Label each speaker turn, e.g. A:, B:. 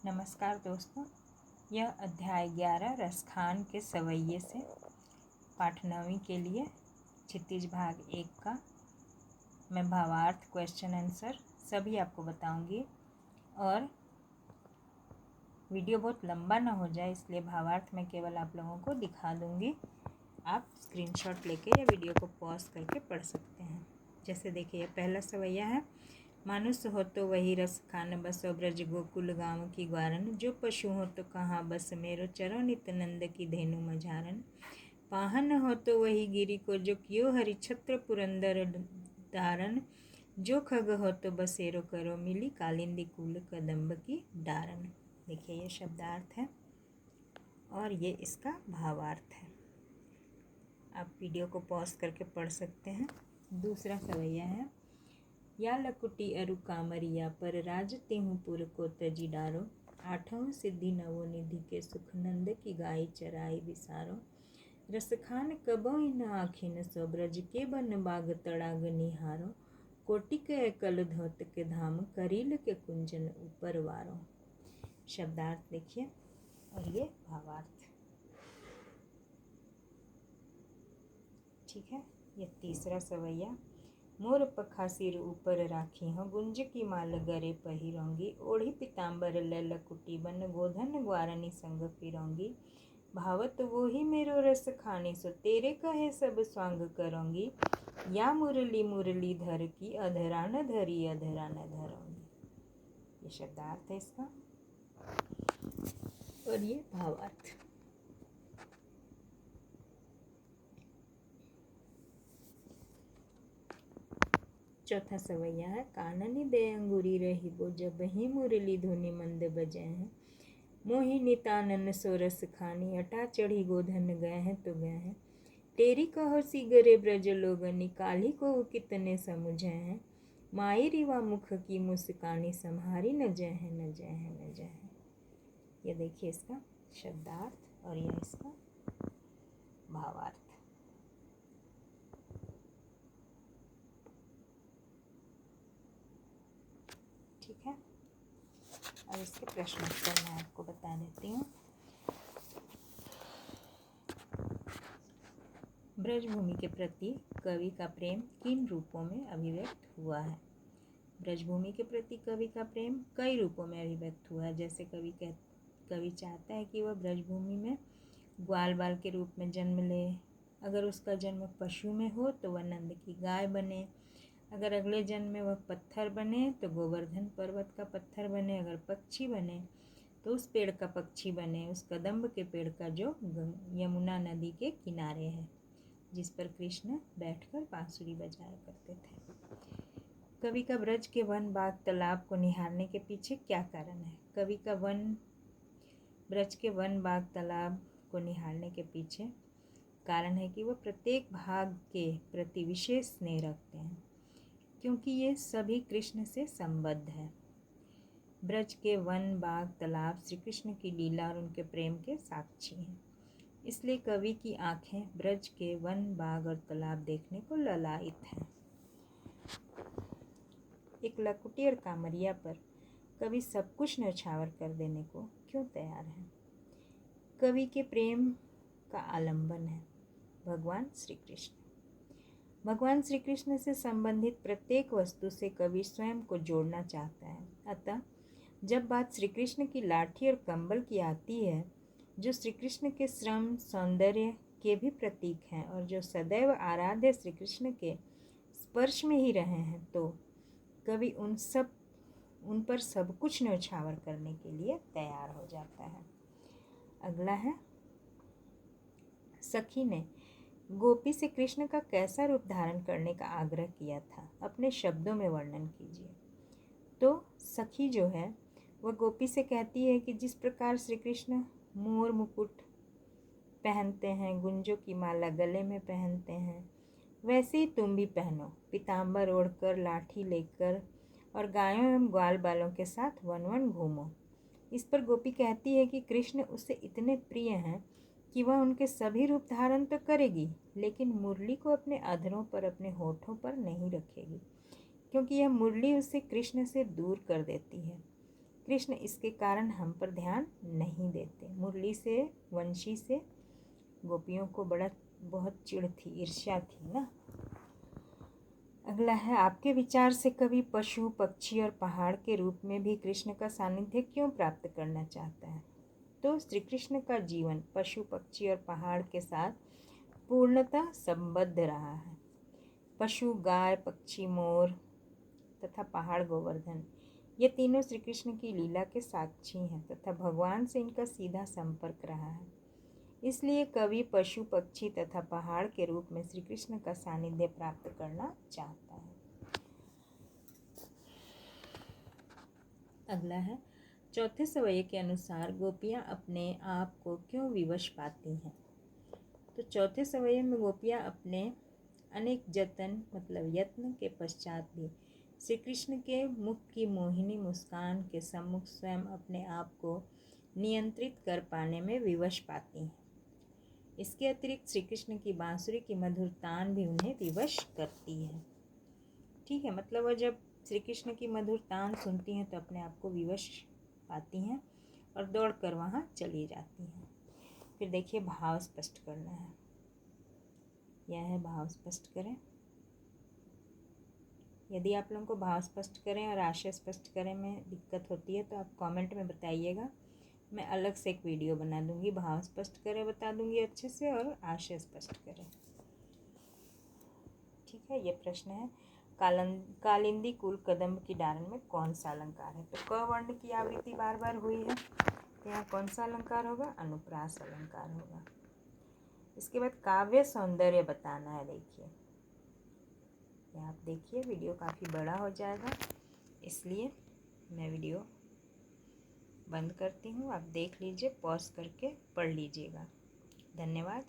A: नमस्कार दोस्तों, यह अध्याय 11 रसखान के सवैये से पाठ 9वीं के लिए क्षितिज भाग 1 का मैं भावार्थ क्वेश्चन आंसर सभी आपको बताऊंगी और वीडियो बहुत लंबा ना हो जाए इसलिए भावार्थ मैं केवल आप लोगों को दिखा दूंगी। आप स्क्रीनशॉट लेके या वीडियो को पॉज करके पढ़ सकते हैं। जैसे देखिए, पहला सवैया है, मानुष हो तो वही रस खान बसो ब्रज गोकुल गाँव की ग्वारन, जो पशु हो तो कहाँ बस मेरो चरो नित नंद की धेनु मझारन, पाहन हो तो वही गिरी को जो कियो हरि छत्र पुरंदर धारन, जो खग हो तो बसेरो करो मिली कालिंदी कुल कदम्ब की डारन। देखिए, ये शब्दार्थ है और ये इसका भावार्थ है। आप वीडियो को पॉज करके पढ़ सकते हैं। दूसरा सवैया है, या लकुटी अरु कामरिया पर राज तेहु पुर को तजी डारो, आठों सिद्धि नवो निधि के सुख नंद की गाय चराई विसारो, रसखान कबो इन आखिन सो ब्रज के बन बाग तड़ाग निहारो, कोटि के कल धोत के धाम करील के कुंजन ऊपर वारो। शब्दार्थ देखिए और ये भावार्थ। ठीक है। ये तीसरा सवैया, मोर पखा सिर ऊपर राखी हूँ, गुंज की माल गरे पहिरोंगी, ओढ़ी पिताम्बर लकुटी बन गोधन ग्वारनी संग फिरोंगी, भावत वो ही मेरो रस खानी सो तेरे कहे सब स्वांग करोंगी, या मुरली मुरली धर की अधरा न धरी अधरा न धरोंगी। ये शब्दार्थ है इसका और ये भावार्थ। चौथा सवैया है, काननी दे अंगूरी रही बो जब ही मुरली धुनि मंद बजे हैं, मोहि नितानन सोरस खानी अटा चढ़ी गोधन गए हैं तो गए हैं, तेरी कहो सीगरे ब्रज लोगनी काली को कितने समुझे हैं, माई रिवा मुख की मुस्कानी संहारी न जय है न जय है न जय है। ये देखिए इसका शब्दार्थ और यह इसका भावार्थ। ठीक है। अब इसके प्रश्नोत्तर मैं आपको बता देती हूँ। ब्रजभूमि के प्रति कवि का प्रेम किन रूपों में अभिव्यक्त हुआ है? ब्रजभूमि के प्रति कवि का प्रेम कई रूपों में अभिव्यक्त हुआ है। जैसे कवि चाहता है कि वह ब्रजभूमि में ग्वाल बाल के रूप में जन्म ले। अगर उसका जन्म पशु में हो तो वह नंद की गाय बने। अगर अगले जन्म में वह पत्थर बने तो गोवर्धन पर्वत का पत्थर बने। अगर पक्षी बने तो उस पेड़ का पक्षी बने, उस कदम्ब के पेड़ का जो यमुना नदी के किनारे है, जिस पर कृष्ण बैठकर बांसुरी बजाया करते थे। कवि का ब्रज के वन बाग तालाब को निहारने के पीछे क्या कारण है? कवि का ब्रज के वन बाग तालाब को निहारने के पीछे कारण है कि वह प्रत्येक भाग के प्रति विशेष स्नेह रखते हैं, क्योंकि ये सभी कृष्ण से संबद्ध है। ब्रज के वन बाग तालाब श्री कृष्ण की लीला और उनके प्रेम के साक्षी हैं। इसलिए कवि की आंखें ब्रज के वन बाग और तालाब देखने को ललायित हैं। एक लकुटी और कामरिया पर कवि सब कुछ न्यौछावर कर देने को क्यों तैयार है? कवि के प्रेम का आलंबन है भगवान श्री कृष्ण। भगवान श्री कृष्ण से संबंधित प्रत्येक वस्तु से कवि स्वयं को जोड़ना चाहता है। अतः जब बात श्री कृष्ण की लाठी और कंबल की आती है, जो श्री कृष्ण के श्रम सौंदर्य के भी प्रतीक हैं और जो सदैव आराध्य श्री कृष्ण के स्पर्श में ही रहे हैं, तो कवि उन पर सब कुछ न्यौछावर करने के लिए तैयार हो जाता है। अगला है, सखी ने गोपी से कृष्ण का कैसा रूप धारण करने का आग्रह किया था? अपने शब्दों में वर्णन कीजिए। तो सखी जो है वह गोपी से कहती है कि जिस प्रकार श्री कृष्ण मोर मुकुट पहनते हैं, गुंजों की माला गले में पहनते हैं, वैसे ही तुम भी पहनो, पीताम्बर ओढ़कर, लाठी लेकर और गायों एवं ग्वाल बालों के साथ वन वन घूमो। इस पर गोपी कहती है कि कृष्ण उससे इतने प्रिय हैं कि वह उनके सभी रूप धारण तो करेगी, लेकिन मुरली को अपने अधरों पर, अपने होठों पर नहीं रखेगी, क्योंकि यह मुरली उसे कृष्ण से दूर कर देती है। कृष्ण इसके कारण हम पर ध्यान नहीं देते। मुरली से वंशी से गोपियों को बहुत चिढ़ थी, ईर्ष्या थी ना। अगला है, आपके विचार से कवि पशु पक्षी और पहाड़ के रूप में भी कृष्ण का सानिध्य क्यों प्राप्त करना चाहता है? तो श्री कृष्ण का जीवन पशु पक्षी और पहाड़ के साथ पूर्णतः संबद्ध रहा है। पशु गाय, पक्षी मोर तथा पहाड़ गोवर्धन, ये तीनों श्री कृष्ण की लीला के साक्षी हैं तथा भगवान से इनका सीधा संपर्क रहा है। इसलिए कवि पशु पक्षी तथा पहाड़ के रूप में श्री कृष्ण का सानिध्य प्राप्त करना चाहता है। अगला है, चौथे सवये के अनुसार गोपियाँ अपने आप को क्यों विवश पाती हैं? तो चौथे सवये में गोपियाँ अपने अनेक यत्न के पश्चात भी श्री कृष्ण के मुख की मोहिनी मुस्कान के सम्मुख स्वयं अपने आप को नियंत्रित कर पाने में विवश पाती हैं। इसके अतिरिक्त श्री कृष्ण की बांसुरी की मधुर तान भी उन्हें विवश करती है। ठीक है, मतलब वह जब श्री कृष्ण की मधुर तान सुनती हैं तो अपने आप को विवश पाती हैं और दौड़कर वहाँ चली जाती हैं। फिर देखिए, भाव स्पष्ट करना है। यह है भाव स्पष्ट करें। यदि आप लोगों को भाव स्पष्ट करें और आशय स्पष्ट करें में दिक्कत होती है तो आप कमेंट में बताइएगा। मैं अलग से एक वीडियो बना दूंगी, भाव स्पष्ट करें बता दूंगी अच्छे से और आशय स्पष्ट करें। ठीक है, ये प्रश्न है, कालिंदी कुल कदम्ब की डारण में कौन सा अलंकार है? तो क वर्ण की आवृत्ति बार बार हुई है, तो यहाँ कौन सा अलंकार होगा? अनुप्रास अलंकार होगा। इसके बाद काव्य सौंदर्य बताना है। देखिए, आप देखिए, वीडियो काफ़ी बड़ा हो जाएगा, इसलिए मैं वीडियो बंद करती हूँ। आप देख लीजिए, पॉज करके पढ़ लीजिएगा। धन्यवाद।